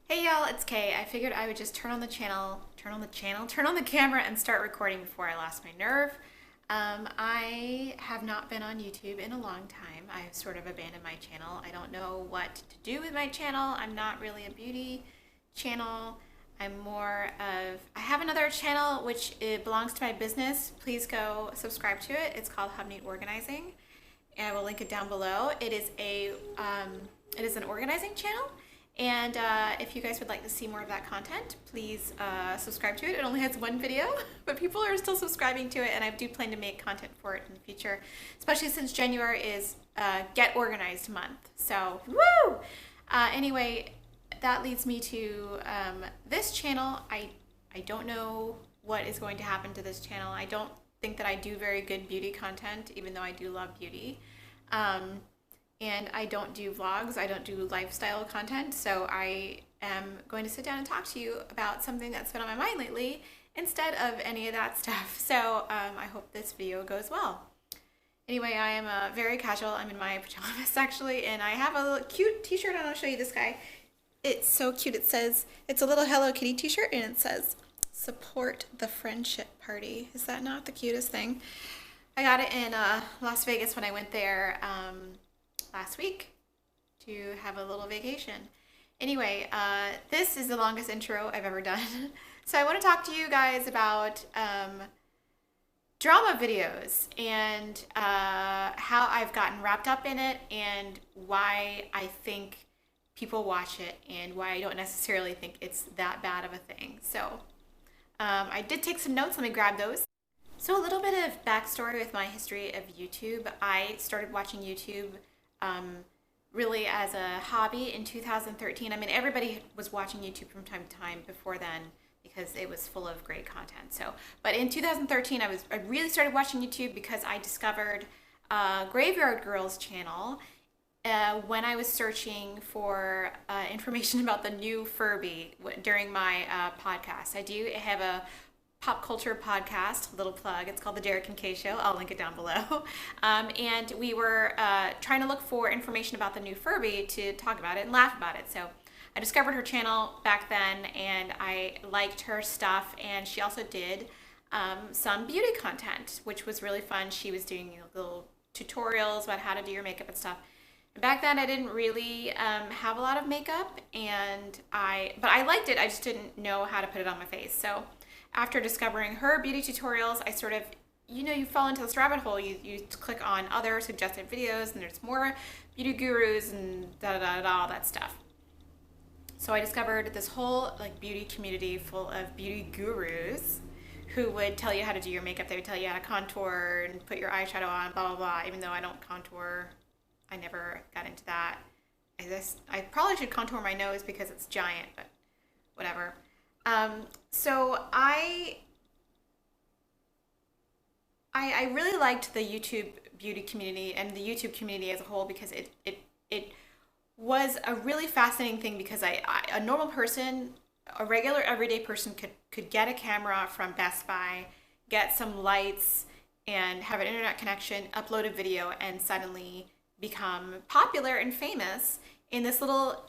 Hey y'all, it's Kay. I figured I would just turn on the camera and start recording before I lost my nerve. I have not been on YouTube in a long time. I've sort of abandoned my channel. I don't know what to do with my channel. I'm not really a beauty channel. I have another channel which it belongs to my business. Please go subscribe to it. It's called Hub Neat Organizing. And I will link it down below. It is an organizing channel. And if you guys would like to see more of that content, please subscribe to it. It only has one video, but people are still subscribing to it, and I do plan to make content for it in the future, especially since January is Get Organized month. So, woo! Anyway, that leads me to this channel. I don't know what is going to happen to this channel. I don't think that I do very good beauty content, even though I do love beauty. And I don't do vlogs, I don't do lifestyle content, so I am going to sit down and talk to you about something that's been on my mind lately instead of any of that stuff. So I hope this video goes well. Anyway, I am very casual. I'm in my pajamas actually, and I have a little cute t-shirt on. I'll show you this guy. It's so cute. It's a little Hello Kitty t-shirt, and it says, "Support the friendship party." Is that not the cutest thing? I got it in Las Vegas when I went there last week to have a little vacation. Anyway, this is the longest intro I've ever done. So I want to talk to you guys about drama videos and how I've gotten wrapped up in it and why I think people watch it and why I don't necessarily think it's that bad of a thing. So I did take some notes. Let me grab those. So a little bit of backstory with my history of YouTube. I started watching YouTube really as a hobby in 2013. I mean, everybody was watching YouTube from time to time before then because it was full of great content. So, but in 2013, I really started watching YouTube because I discovered Graveyard Girl's channel when I was searching for information about the new Furby during my podcast. I have a pop culture podcast, little plug. It's called the Dereck Kay Show. I'll link it down below. And we were trying to look for information about the new Furby to talk about it and laugh about it. So I discovered her channel back then, and I liked her stuff. And she also did some beauty content, which was really fun. She was doing little tutorials about how to do your makeup and stuff. And back then, I didn't really have a lot of makeup, but I liked it. I just didn't know how to put it on my face. So after discovering her beauty tutorials, I sort of, you fall into this rabbit hole. You click on other suggested videos, and there's more beauty gurus and all that stuff. So I discovered this whole beauty community full of beauty gurus who would tell you how to do your makeup. They would tell you how to contour and put your eyeshadow on, blah, blah, blah. Even though I don't contour, I never got into that. I probably should contour my nose because it's giant, but whatever. So I really liked the YouTube beauty community and the YouTube community as a whole because it was a really fascinating thing because a normal person, a regular everyday person could get a camera from Best Buy, get some lights, and have an internet connection, upload a video, and suddenly become popular and famous in this little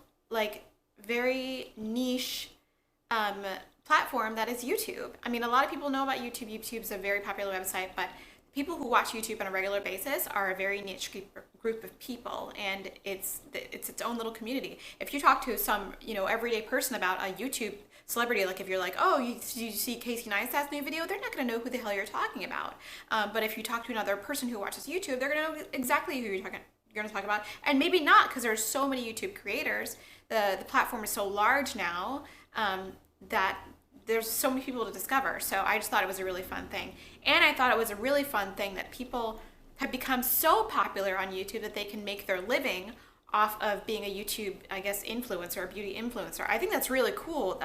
very niche platform that is YouTube. I mean, a lot of people know about YouTube. YouTube's a very popular website, but people who watch YouTube on a regular basis are a very niche group of people, and it's its own little community. If you talk to some everyday person about a YouTube celebrity, like if you're like, oh, you see Casey Neistat's new video, they're not going to know who the hell you're talking about. But if you talk to another person who watches YouTube, they're going to know exactly who you're going to talk about, and maybe not because there's so many YouTube creators. The platform is so large now that there's so many people to discover. So I just thought it was a really fun thing. And I thought it was a really fun thing that people have become so popular on YouTube that they can make their living off of being a YouTube, I guess, influencer, a beauty influencer. I think that's really cool.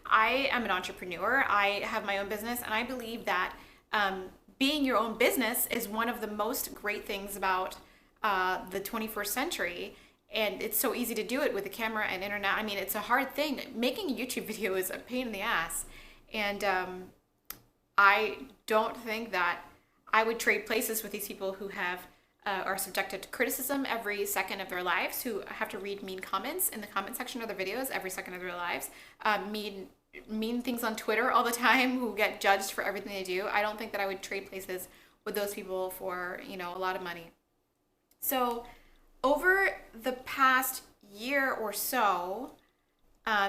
I am an entrepreneur. I have my own business, and I believe that being your own business is one of the most great things about the 21st century. And it's so easy to do it with a camera and internet. I mean, it's a hard thing. Making a YouTube video is a pain in the ass. And I don't think that I would trade places with these people who have are subjected to criticism every second of their lives, who have to read mean comments in the comment section of their videos every second of their lives, mean things on Twitter all the time, who get judged for everything they do. I don't think that I would trade places with those people for, a lot of money. So over the past year or so,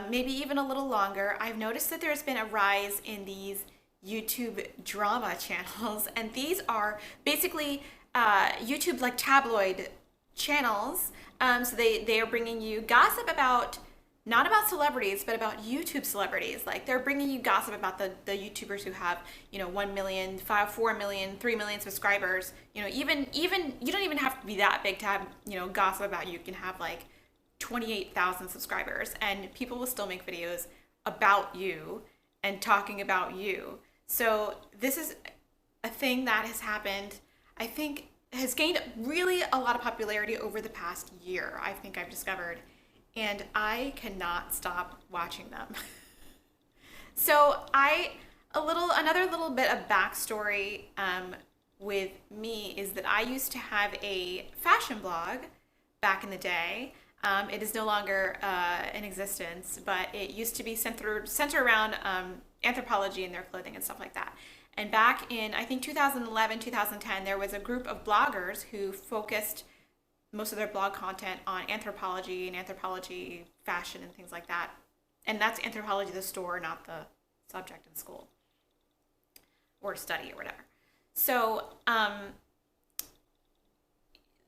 maybe even a little longer, I've noticed that there's been a rise in these YouTube drama channels, and these are basically YouTube like tabloid channels. So they are bringing you gossip not about celebrities, but about YouTube celebrities. Like, they're bringing you gossip about the YouTubers who have 1 million, 4 million, 3 million subscribers. Even you don't even have to be that big to have gossip about you. You can have like 28,000 subscribers, and people will still make videos about you and talking about you. So this is a thing that has happened, I think, has gained really a lot of popularity over the past year, I think I've discovered, and I cannot stop watching them. So another little bit of backstory with me is that I used to have a fashion blog back in the day. It is no longer in existence, but it used to be centered around anthropology and their clothing and stuff like that. And back in, I think, 2011, 2010, there was a group of bloggers who focused most of their blog content on anthropology and anthropology fashion and things like that. And that's Anthropology the store, not the subject in school or study or whatever. So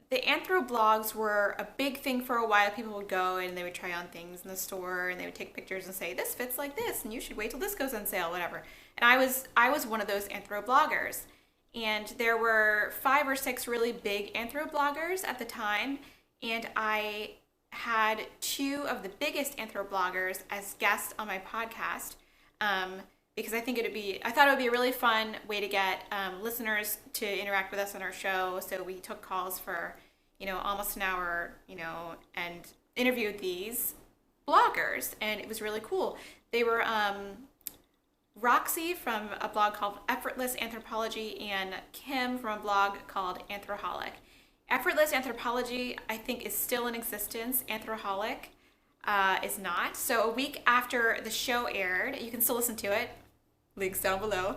the Anthro Blogs were a big thing for a while. People would go and they would try on things in the store, and they would take pictures and say, this fits like this, and you should wait till this goes on sale, whatever. And I was one of those Anthro bloggers. And there were 5 or 6 really big Anthro bloggers at the time, and I had 2 of the biggest Anthro bloggers as guests on my podcast, because I thought it would be a really fun way to get listeners to interact with us on our show. So we took calls for, almost an hour, and interviewed these bloggers, and it was really cool. They were Roxy from a blog called Effortless Anthropology, and Kim from a blog called Anthroholic. Effortless Anthropology, I think, is still in existence. Anthroholic is not. So a week after the show aired, you can still listen to it, links down below,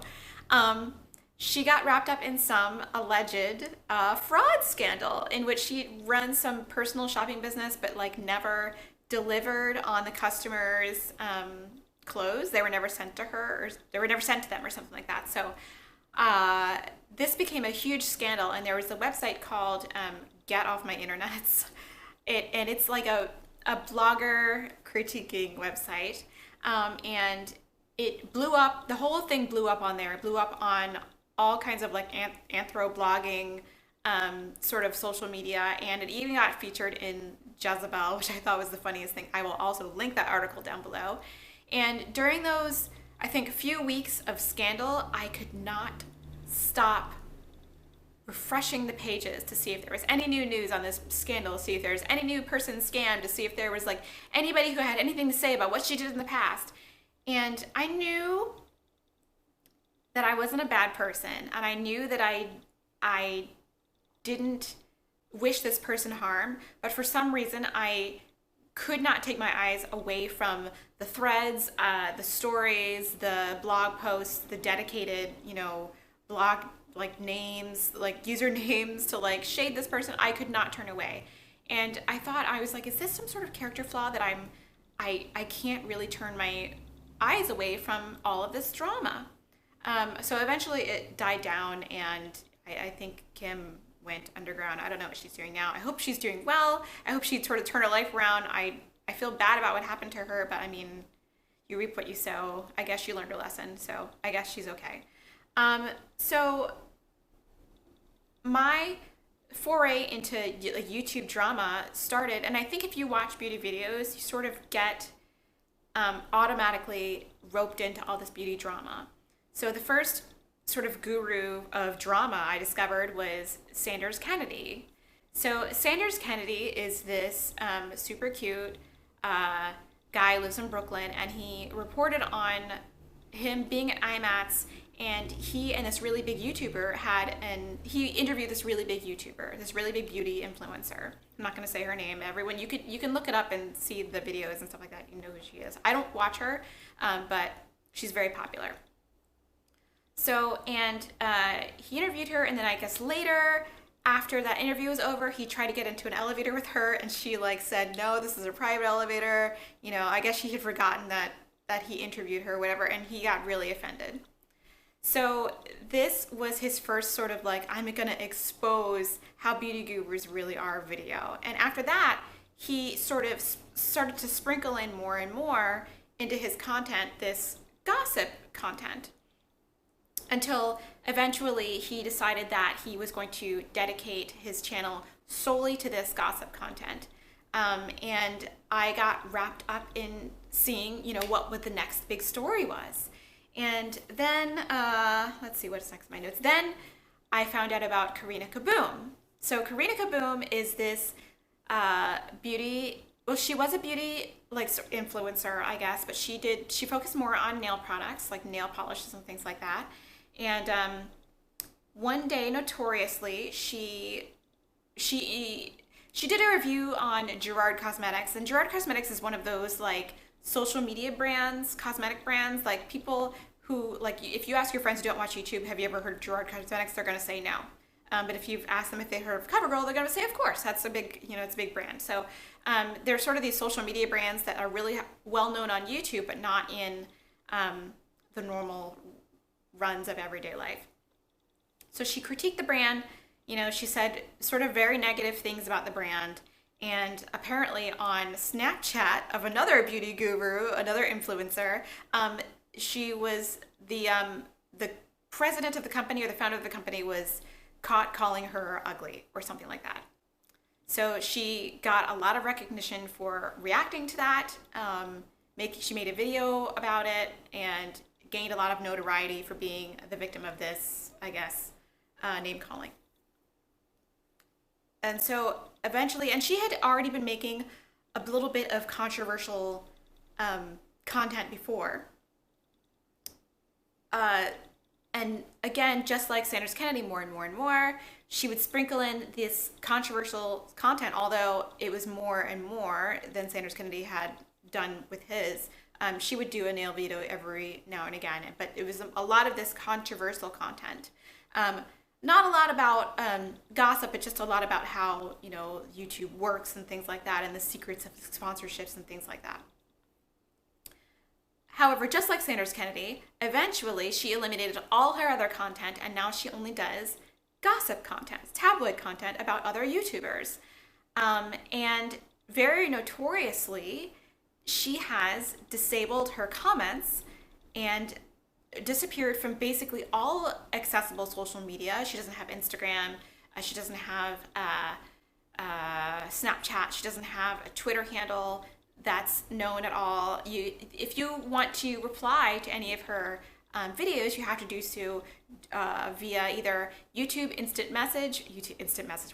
she got wrapped up in some alleged fraud scandal in which she runs some personal shopping business, but never delivered on the customers' clothes. They were never sent to her, or they were never sent to them, or something like that. So this became a huge scandal, and there was a website called Get Off My Internets. And it's like a blogger critiquing website, and it blew up. The whole thing blew up on there. It blew up on all kinds of anthro blogging sort of social media, and it even got featured in Jezebel, which I thought was the funniest thing. I will also link that article down below. And during those, I think, few weeks of scandal, I could not stop refreshing the pages to see if there was any new news on this scandal, see if there was any new person scammed, to see if there was anybody who had anything to say about what she did in the past. And I knew that I wasn't a bad person, and I knew that I didn't wish this person harm, but for some reason I could not take my eyes away from the threads, the stories, the blog posts, the dedicated, blog names, usernames to shade this person. I could not turn away. And I was like, is this some sort of character flaw that I can't really turn my eyes away from all of this drama? So eventually it died down, and I think Kim went underground. I don't know what she's doing now. I hope she's doing well. I hope she'd sort of turn her life around. I feel bad about what happened to her, but I mean, you reap what you sow. I guess she learned her lesson, so I guess she's okay. So my foray into YouTube drama started, and I think if you watch beauty videos, you sort of get automatically roped into all this beauty drama. So the first sort of guru of drama I discovered was Sanders Kennedy. So Sanders Kennedy is this super cute guy who lives in Brooklyn, and he reported on him being at IMATS and he and this really big YouTuber he interviewed this really big YouTuber, this really big beauty influencer. I'm not going to say her name. Everyone, you can look it up and see the videos and stuff like that. You know who she is. I don't watch her, but she's very popular. So, and he interviewed her, and then I guess later, after that interview was over, he tried to get into an elevator with her, and she like said, no, this is a private elevator. You know, I guess she had forgotten that he interviewed her or whatever, and he got really offended. So this was his first sort of like, I'm going to expose how beauty gurus really are video. And after that, he sort of started to sprinkle in more and more into his content, this gossip content, until eventually he decided that he was going to dedicate his channel solely to this gossip content. And I got wrapped up in seeing, you know, what the next big story was. And then, let's see, what's next in my notes. Then I found out about Carina Kaboom. So Carina Kaboom is this beauty, well, she was a beauty like influencer, I guess, but she focused more on nail products, like nail polishes and things like that. And one day, notoriously, she did a review on Gerard Cosmetics, and Gerard Cosmetics is one of those like social media brands, cosmetic brands, like people who, like, if you ask your friends who don't watch YouTube, have you ever heard of Gerard Cosmetics, they're going to say no. But if you've asked them if they heard of CoverGirl, they're going to say, of course, that's a big, you know, it's a big brand. So they're sort of these social media brands that are really well known on YouTube, but not in the normal runs of everyday life. So she critiqued the brand, you know, she said sort of very negative things about the brand. And apparently on Snapchat of another beauty guru, another influencer, she was the president of the company, or the founder of the company, was caught calling her ugly or something like that. So she got a lot of recognition for reacting to that. She made a video about it and gained a lot of notoriety for being the victim of this, I guess, name calling. And so eventually, and she had already been making a little bit of controversial content before. And again, just like Sanders Kennedy, more and more and more, she would sprinkle in this controversial content, although it was more and more than Sanders Kennedy had done with his. She would do a nail video every now and again, but it was a lot of this controversial content. Not a lot about gossip, but just a lot about how, you know, YouTube works and things like that, and the secrets of sponsorships and things like that. However, just like Sanders Kennedy, eventually she eliminated all her other content, and now she only does gossip content, tabloid content about other YouTubers. And very notoriously, she has disabled her comments and disappeared from basically all accessible social media. She doesn't have Instagram. She doesn't have Snapchat. She doesn't have a Twitter handle that's known at all. If you want to reply to any of her videos, you have to do so via either YouTube Instant Message,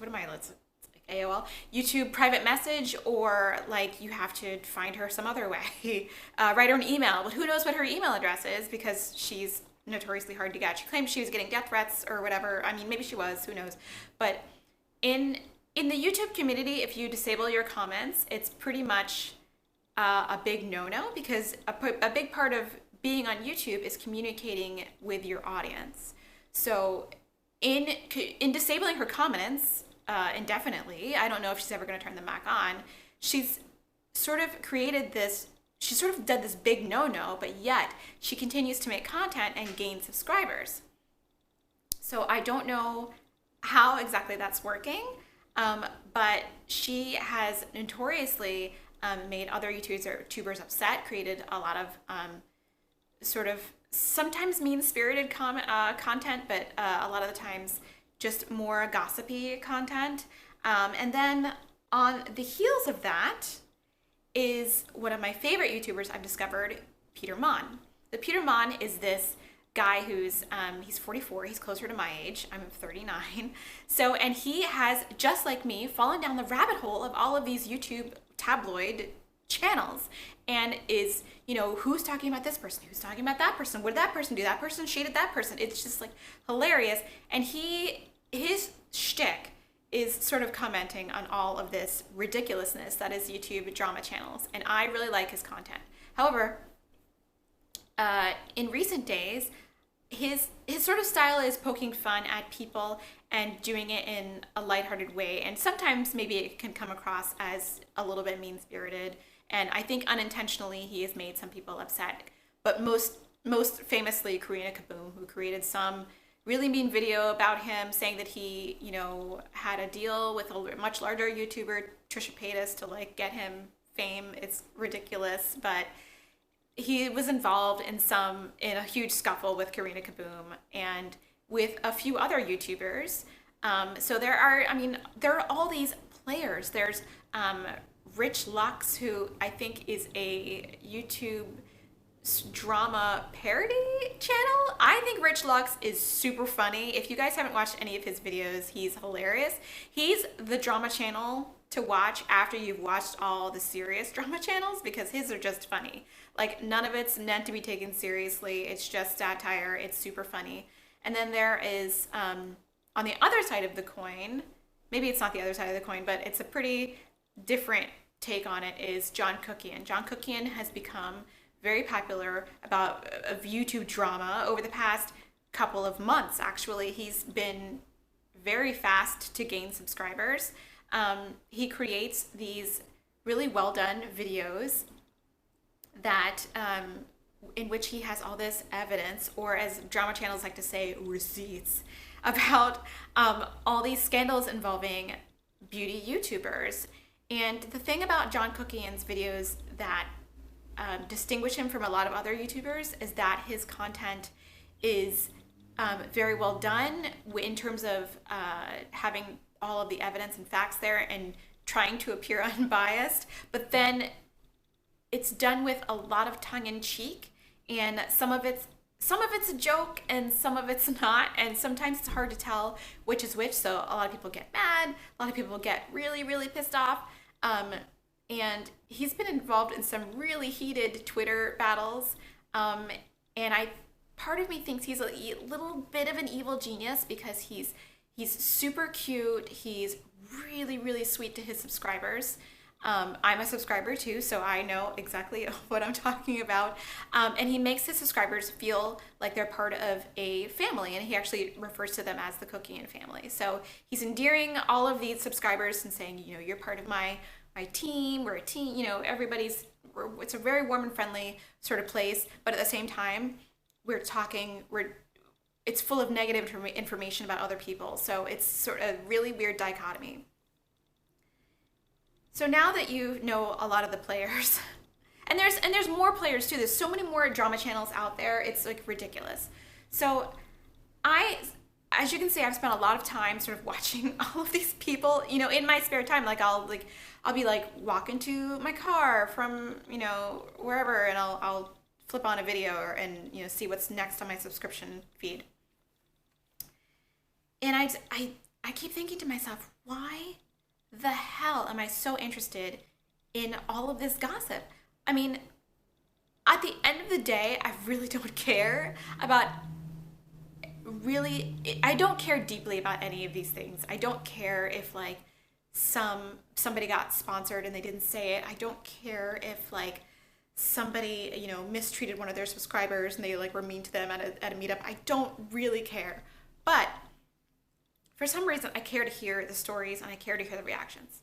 what am I, let's like AOL, YouTube private message, or like you have to find her some other way. Write her an email, but who knows what her email address is, because she's notoriously hard to get. She claimed she was getting death threats or whatever. I mean, maybe she was, who knows. But in the YouTube community, if you disable your comments, it's pretty much a big no-no, because a big part of being on YouTube is communicating with your audience. So in disabling her comments indefinitely, I don't know if she's ever going to turn them back on, she's sort of created this, she sort of did this big no-no, but yet she continues to make content and gain subscribers. So I don't know how exactly that's working, but she has notoriously made other YouTubers upset, created a lot of sort of sometimes mean-spirited content, but a lot of the times just more gossipy content. And then on the heels of that is one of my favorite YouTubers I've discovered, Peter Mon. The Peter Mon is this guy who's, he's 44, he's closer to my age, I'm 39. So, and he has, just like me, fallen down the rabbit hole of all of these YouTube tabloid channels and is, who's talking about this person, who's talking about that person, what did that person do, that person shaded that person. It's just like hilarious. And his shtick is sort of commenting on all of this ridiculousness that is YouTube drama channels, and I really like his content. However, in recent days, his sort of style is poking fun at people and doing it in a lighthearted way, and sometimes maybe it can come across as a little bit mean-spirited, and I think unintentionally he has made some people upset. But most famously, Carina Kaboom, who created some really mean video about him saying that he, had a deal with a much larger YouTuber, Trisha Paytas, to like get him fame. It's ridiculous, but he was involved in a huge scuffle with Carina Kaboom and with a few other YouTubers. So there are all these players. There's Rich Lux, who I think is a YouTube drama parody channel. I think Rich Lux is super funny. If you guys haven't watched any of his videos, he's hilarious. He's the drama channel to watch after you've watched all the serious drama channels, because his are just funny. Like, none of it's meant to be taken seriously. It's just satire. It's super funny. And then there is, on the other side of the coin, maybe it's not the other side of the coin, but it's a pretty different take on it, is John Cookian. John Cookian has become very popular of YouTube drama over the past couple of months. Actually, he's been very fast to gain subscribers. He creates these really well done videos that in which he has all this evidence, or as drama channels like to say, receipts, about all these scandals involving beauty YouTubers. And the thing about John Cookian's videos that distinguish him from a lot of other YouTubers is that his content is very well done in terms of having all of the evidence and facts there and trying to appear unbiased, but then it's done with a lot of tongue-in-cheek, and some of it's a joke and some of it's not, and sometimes it's hard to tell which is which. So a lot of people get mad, a lot of people get really, really pissed off. And he's been involved in some really heated Twitter battles. And part of me thinks he's a little bit of an evil genius, because he's super cute. He's really, really sweet to his subscribers. I'm a subscriber too, so I know exactly what I'm talking about. And he makes his subscribers feel like they're part of a family, and he actually refers to them as the Cookian family. So he's endearing all of these subscribers and saying, you're part of my team, we're a team, it's a very warm and friendly sort of place, but at the same time, it's full of negative information about other people. So it's sort of a really weird dichotomy. So now that you know a lot of the players, and there's more players too. There's so many more drama channels out there. It's like ridiculous. So as you can see, I've spent a lot of time sort of watching all of these people, in my spare time. Like I'll be like walking to my car from, wherever, and I'll flip on a video and see what's next on my subscription feed. And I keep thinking to myself, why the hell am I so interested in all of this gossip? I mean, at the end of the day, I really don't care about I don't care deeply about any of these things. I don't care if like somebody got sponsored and they didn't say it. I don't care if like somebody, mistreated one of their subscribers and they like were mean to them at a meetup. I don't really care. But for some reason, I care to hear the stories and I care to hear the reactions.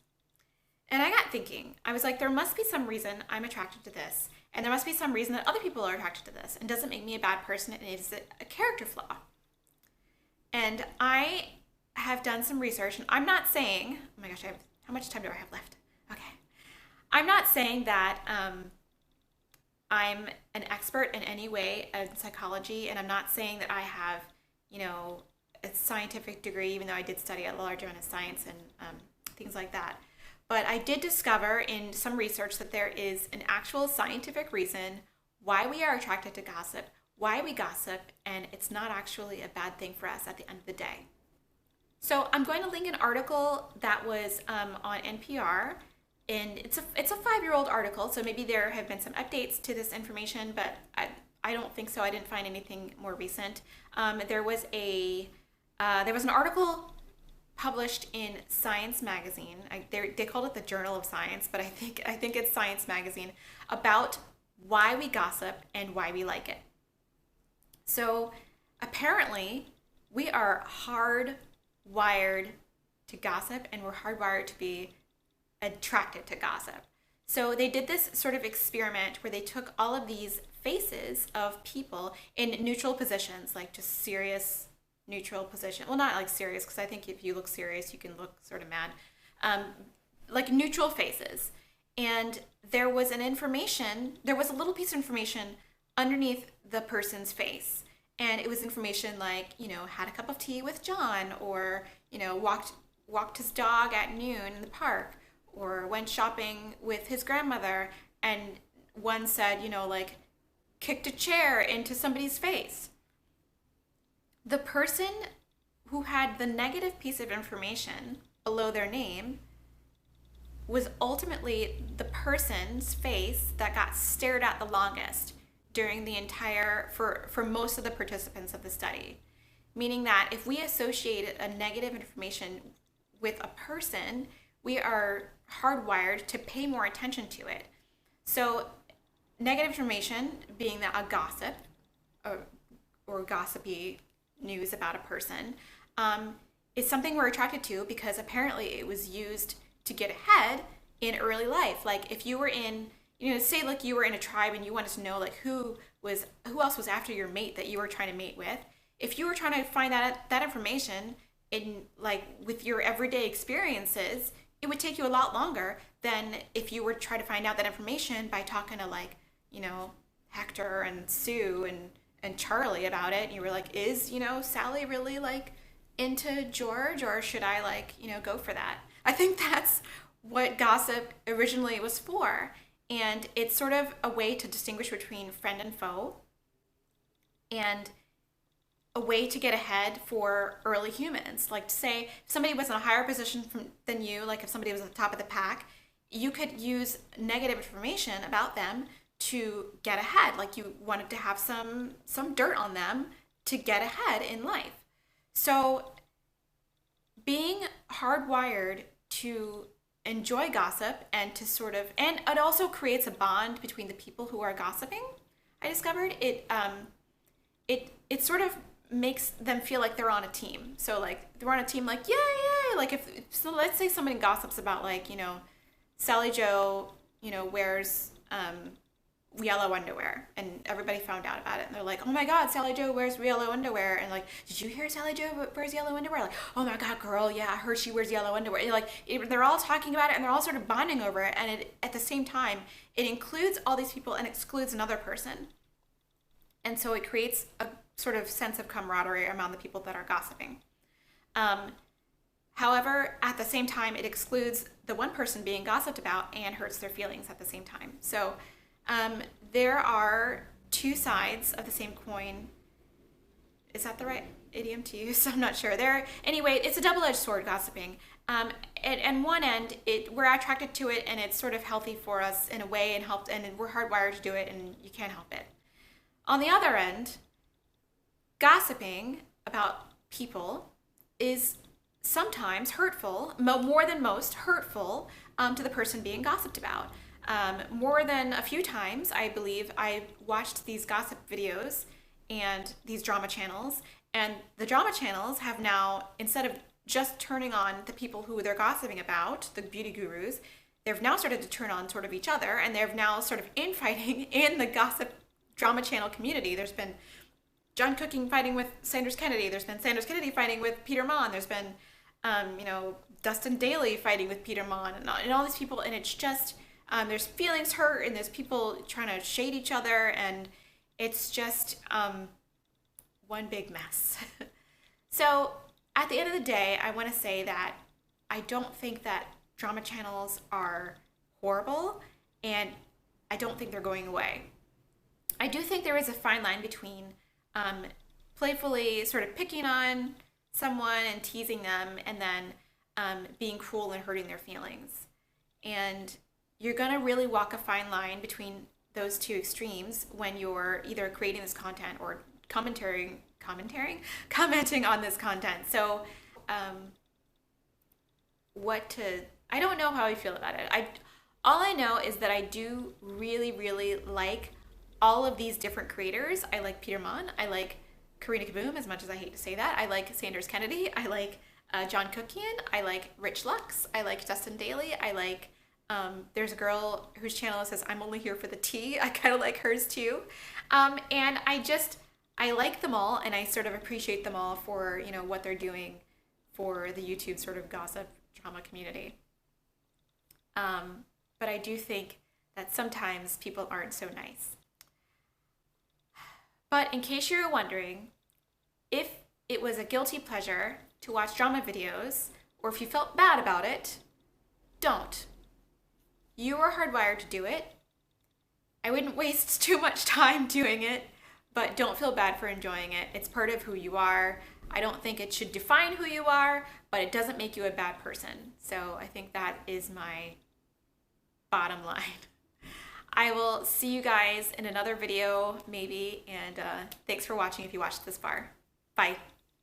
And I got thinking, I was like, there must be some reason I'm attracted to this. And there must be some reason that other people are attracted to this. And doesn't make me a bad person. It is a character flaw. And I have done some research, and I'm not saying, oh my gosh, how much time do I have left? Okay. I'm not saying that I'm an expert in any way in psychology, and I'm not saying that I have, a scientific degree, even though I did study a large amount of science and things like that. But I did discover in some research that there is an actual scientific reason why we are attracted to gossip, why we gossip, and it's not actually a bad thing for us at the end of the day. So I'm going to link an article that was on NPR and it's a 5-year-old article, so maybe there have been some updates to this information, but I don't think so. I didn't find anything more recent. There was an article published in Science magazine. They called it the Journal of Science, but I think it's Science magazine, about why we gossip and why we like it. So apparently, we are hardwired to gossip, and we're hardwired to be attracted to gossip. So they did this sort of experiment where they took all of these faces of people in neutral positions, like just serious neutral position. Well, not like serious, because I think if you look serious, you can look sort of mad. Like neutral faces. And there was a little piece of information underneath the person's face. And it was information like, had a cup of tea with John, or, walked his dog at noon in the park, or went shopping with his grandmother. And one said, like, kicked a chair into somebody's face. The person who had the negative piece of information below their name was ultimately the person's face that got stared at the longest during the for most of the participants of the study. Meaning that if we associate a negative information with a person, we are hardwired to pay more attention to it. So negative information, being that a gossip or gossipy news about a person, is something we're attracted to because apparently it was used to get ahead in early life. Like if you were in, say like you were in a tribe and you wanted to know like who else was after your mate that you were trying to mate with. If you were trying to find that information in like with your everyday experiences, it would take you a lot longer than if you were trying to find out that information by talking to like, Hector and Sue and Charlie about it. And you were like, is, Sally really like into George, or should I like, go for that? I think that's what gossip originally was for. And it's sort of a way to distinguish between friend and foe, and a way to get ahead for early humans. Like to say, if somebody was in a higher position than you, like if somebody was at the top of the pack, you could use negative information about them to get ahead. Like you wanted to have some dirt on them to get ahead in life. So being hardwired to enjoy gossip and to sort of, and it also creates a bond between the people who are gossiping. I discovered it sort of makes them feel like they're on a team. So like they're on a team, like yay. Like so let's say somebody gossips about like, Sally Joe, wears yellow underwear, and everybody found out about it, and they're like, oh my god, Sally Joe wears yellow underwear. And like, did you hear Sally Joe wears yellow underwear? Like, oh my god, girl, yeah, I heard she wears yellow underwear. And like they're all talking about it, and they're all sort of bonding over it, and at the same time it includes all these people and excludes another person, and so it creates a sort of sense of camaraderie among the people that are gossiping. However, at the same time, it excludes the one person being gossiped about and hurts their feelings at the same time. So there are two sides of the same coin. Is that the right idiom to use? I'm not sure. Anyway, it's a double-edged sword, gossiping. And one end, we're attracted to it, and it's sort of healthy for us in a way, and we're hardwired to do it, and you can't help it. On the other end, gossiping about people is sometimes hurtful, more than most hurtful to the person being gossiped about. More than a few times, I believe, I watched these gossip videos and these drama channels, and the drama channels have now, instead of just turning on the people who they're gossiping about, the beauty gurus, they've now started to turn on sort of each other, and they're now sort of infighting in the gossip drama channel community. There's been John Cooking fighting with Sanders Kennedy. There's been Sanders Kennedy fighting with Peter Mon. There's been, Dustin Daly fighting with Peter Mon, and all these people, and it's just, there's feelings hurt, and there's people trying to shade each other, and it's just one big mess. So at the end of the day, I want to say that I don't think that drama channels are horrible, and I don't think they're going away. I do think there is a fine line between playfully sort of picking on someone and teasing them, and then being cruel and hurting their feelings. And you're going to really walk a fine line between those two extremes when you're either creating this content or commenting on this content. So I don't know how I feel about it. All I know is that I do really, really like all of these different creators. I like Peter Mon. I like Carina Kaboom, as much as I hate to say that. I like Sanders Kennedy. I like John Cookian. I like Rich Lux. I like Dustin Daly. I like, there's a girl whose channel says, I'm only here for the tea. I kind of like hers too. And I like them all, and I sort of appreciate them all for, what they're doing for the YouTube sort of gossip drama community. But I do think that sometimes people aren't so nice. But in case you're wondering, if it was a guilty pleasure to watch drama videos, or if you felt bad about it, don't. You are hardwired to do it. I wouldn't waste too much time doing it, but don't feel bad for enjoying it. It's part of who you are. I don't think it should define who you are, but it doesn't make you a bad person. So I think that is my bottom line. I will see you guys in another video maybe, and thanks for watching if you watched this far. Bye.